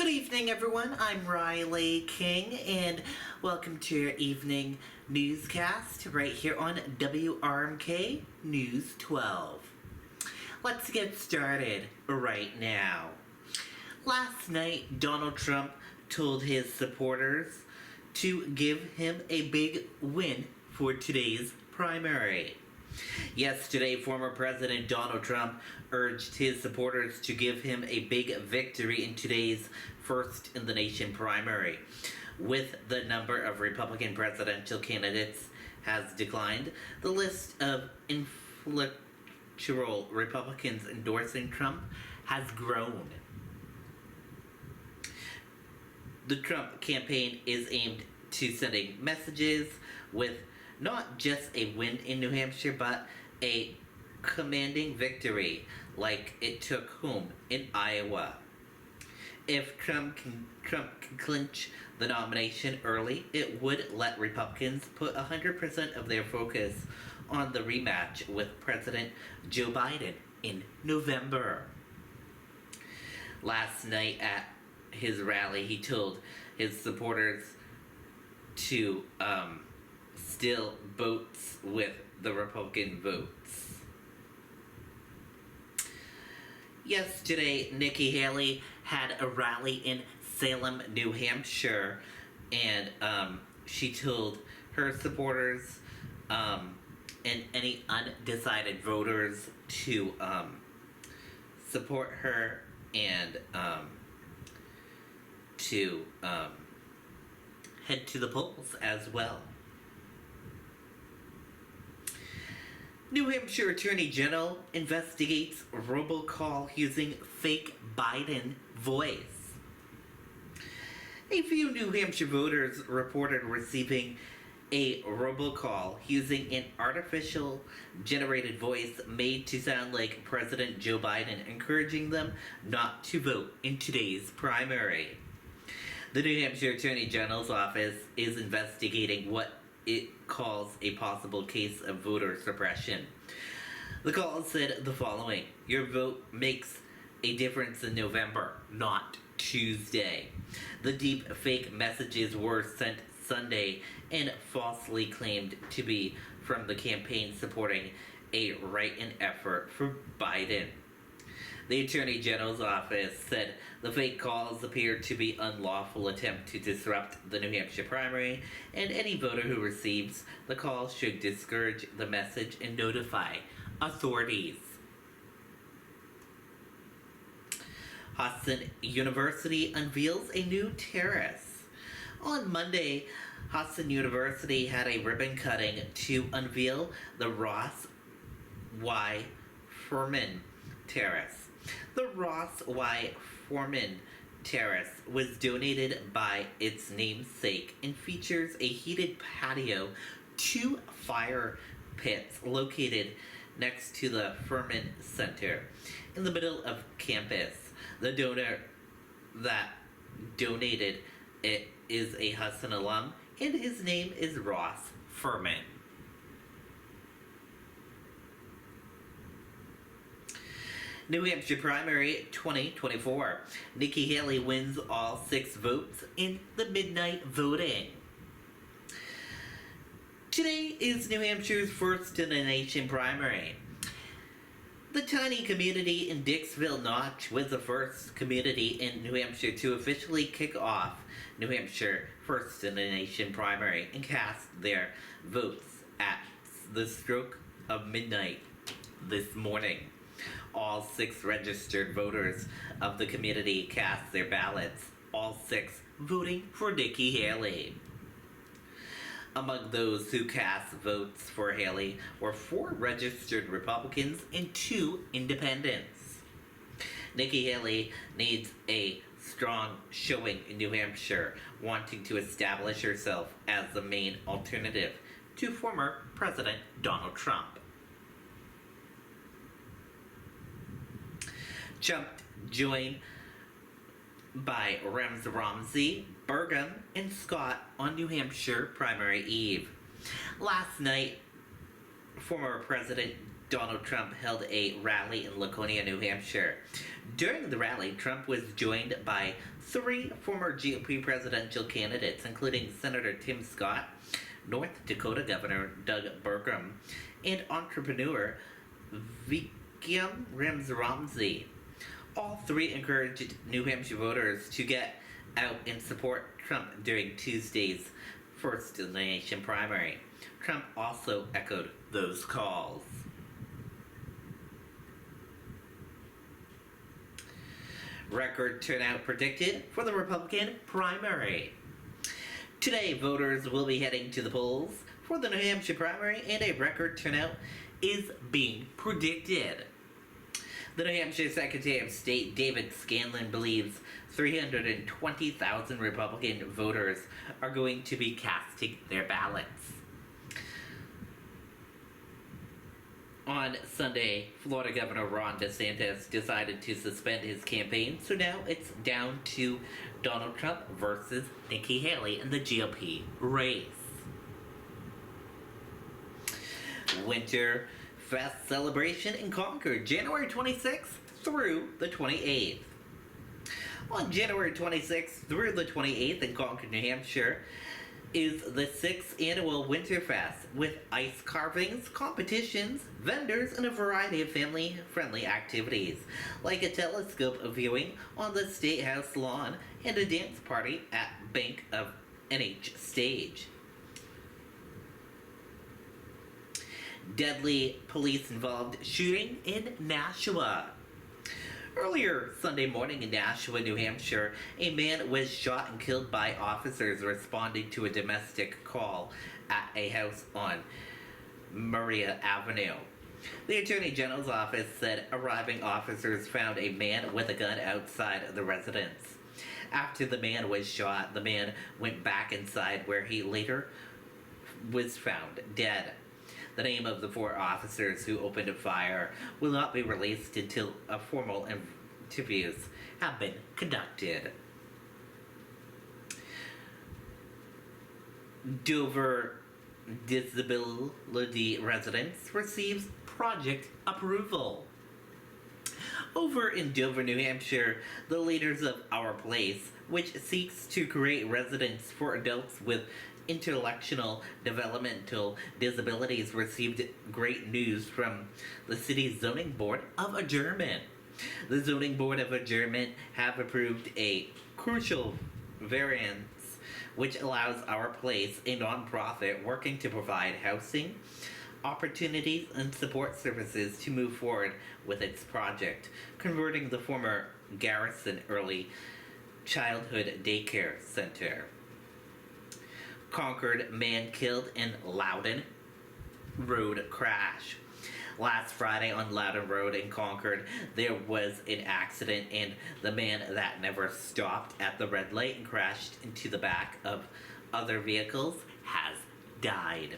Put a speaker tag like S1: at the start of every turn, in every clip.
S1: Good evening, everyone. I'm Riley King, and welcome to your evening newscast right here on WRMK News 12. Let's get started right now. Last night, Donald Trump told his supporters to give him a big win for today's primary. Yesterday, former President Donald Trump urged his supporters to give him a big victory in today's first-in-the-nation primary. With the number of Republican presidential candidates has declined, the list of influential Republicans endorsing Trump has grown. The Trump campaign is aimed to sending messages with not just a win in New Hampshire, but a commanding victory like it took home in Iowa. If Trump can clinch the nomination early, it would let Republicans put 100% of their focus on the rematch with President Joe Biden in November. Last night at his rally, he told his supporters to still votes with the Republican votes. Yesterday, Nikki Haley had a rally in Salem, New Hampshire, and she told her supporters and any undecided voters to support her and to head to the polls as well. New Hampshire Attorney General investigates robocall using fake Biden voice. A few New Hampshire voters reported receiving a robocall using an artificial generated voice made to sound like President Joe Biden, encouraging them not to vote in today's primary. The New Hampshire Attorney General's office is investigating what it calls a possible case of voter suppression. The call said the following: "Your vote makes a difference in November, not Tuesday." The deep fake messages were sent Sunday and falsely claimed to be from the campaign supporting a write-in effort for Biden. The Attorney General's office said the fake calls appeared to be unlawful attempt to disrupt the New Hampshire primary, and any voter who receives the call should discourage the message and notify authorities. Hudson University unveils a new terrace. On Monday, Hudson University had a ribbon cutting to unveil the Ross Y. Furman Terrace. The Ross Y. Furman Terrace was donated by its namesake and features a heated patio, 2 fire pits located next to the Furman Center in the middle of campus. The donor that donated it is a Hudson alum, and his name is Ross Furman. New Hampshire primary 2024. Nikki Haley wins all 6 votes in the midnight voting. Today is New Hampshire's first-in-the-nation primary. The tiny community in Dixville Notch was the first community in New Hampshire to officially kick off New Hampshire first-in-the-nation primary and cast their votes at the stroke of midnight this morning. All 6 registered voters of the community cast their ballots, all 6 voting for Nikki Haley. Among those who cast votes for Haley were 4 registered Republicans and 2 independents. Nikki Haley needs a strong showing in New Hampshire, wanting to establish herself as the main alternative to former President Donald Trump. Trump joined by Ramsey, Burgum, and Scott on New Hampshire primary eve. Last night, former President Donald Trump held a rally in Laconia, New Hampshire. During the rally, Trump was joined by three former GOP presidential candidates, including Senator Tim Scott, North Dakota Governor Doug Burgum, and entrepreneur Vikram Ramsey. All three encouraged New Hampshire voters to get out and support Trump during Tuesday's first in the nation primary. Trump also echoed those calls. Record turnout predicted for the Republican primary. Today, voters will be heading to the polls for the New Hampshire primary, and a record turnout is being predicted. The New Hampshire Secretary of State, David Scanlon, believes 320,000 Republican voters are going to be casting their ballots. On Sunday, Florida Governor Ron DeSantis decided to suspend his campaign, so now it's down to Donald Trump versus Nikki Haley in the GOP race. Winter Fest celebration in Concord, January 26th through the 28th. On January 26th through the 28th in Concord, New Hampshire, is the 6th annual Winterfest with ice carvings, competitions, vendors, and a variety of family-friendly activities, like a telescope viewing on the State House lawn and a dance party at Bank of NH Stage. Deadly police-involved shooting in Nashua. Earlier Sunday morning in Nashua, New Hampshire, a man was shot and killed by officers responding to a domestic call at a house on Maria Avenue. The Attorney General's office said arriving officers found a man with a gun outside the residence. After the man was shot, the man went back inside where he later was found dead. The name of the four officers who opened fire will not be released until formal interviews have been conducted. Dover Disability Residence receives project approval. Over in Dover, New Hampshire, the leaders of Our Place, which seeks to create residence for adults with intellectual developmental disabilities, received great news from the city's zoning board of adjournment. The zoning board of adjournment have approved a crucial variance which allows Our Place, a nonprofit working to provide housing opportunities and support services, to move forward with its project, converting the former Garrison Early Childhood Daycare Center. Concord man killed in Loudon Road crash. Last Friday on Loudon Road in Concord, there was an accident, and the man that never stopped at the red light and crashed into the back of other vehicles has died.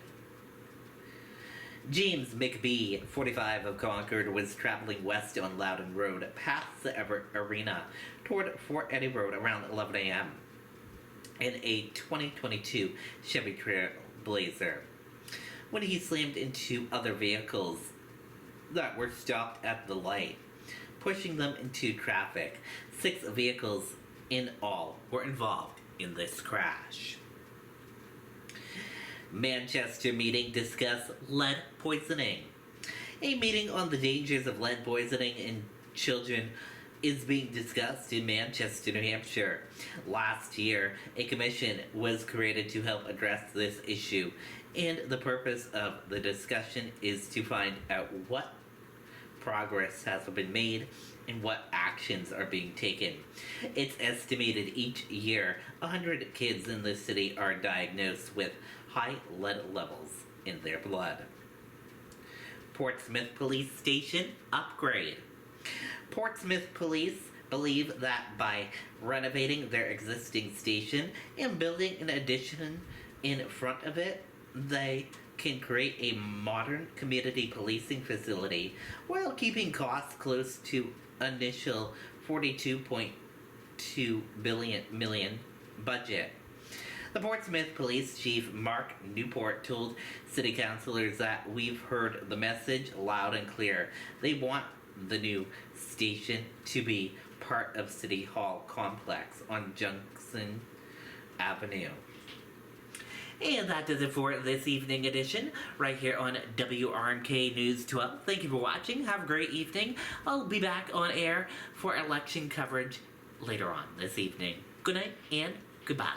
S1: James McBee, 45, of Concord, was traveling west on Loudon Road past the Everett Arena toward Fort Eddie Road around 11 a.m. in a 2022 Chevy Trailblazer when he slammed into other vehicles that were stopped at the light, pushing them into traffic. 6 vehicles in all were involved in this crash. Manchester meeting discuss lead poisoning. A meeting on the dangers of lead poisoning in children is being discussed in Manchester, New Hampshire. Last year, a commission was created to help address this issue, and the purpose of the discussion is to find out what progress has been made and what actions are being taken. It's estimated each year 100 kids in the city are diagnosed with high lead levels in their blood. Portsmouth Police Station upgrade. Portsmouth Police believe that by renovating their existing station and building an addition in front of it, they can create a modern community policing facility while keeping costs close to initial $42.2 million budget. The Portsmouth Police Chief Mark Newport told city councilors that we've heard the message loud and clear. They want the new station to be part of City Hall complex on Junction Avenue. And that does it for this evening edition, right here on WRMK News 12. Thank you for watching. Have a great evening. I'll be back on air for election coverage later on this evening. Good night and goodbye.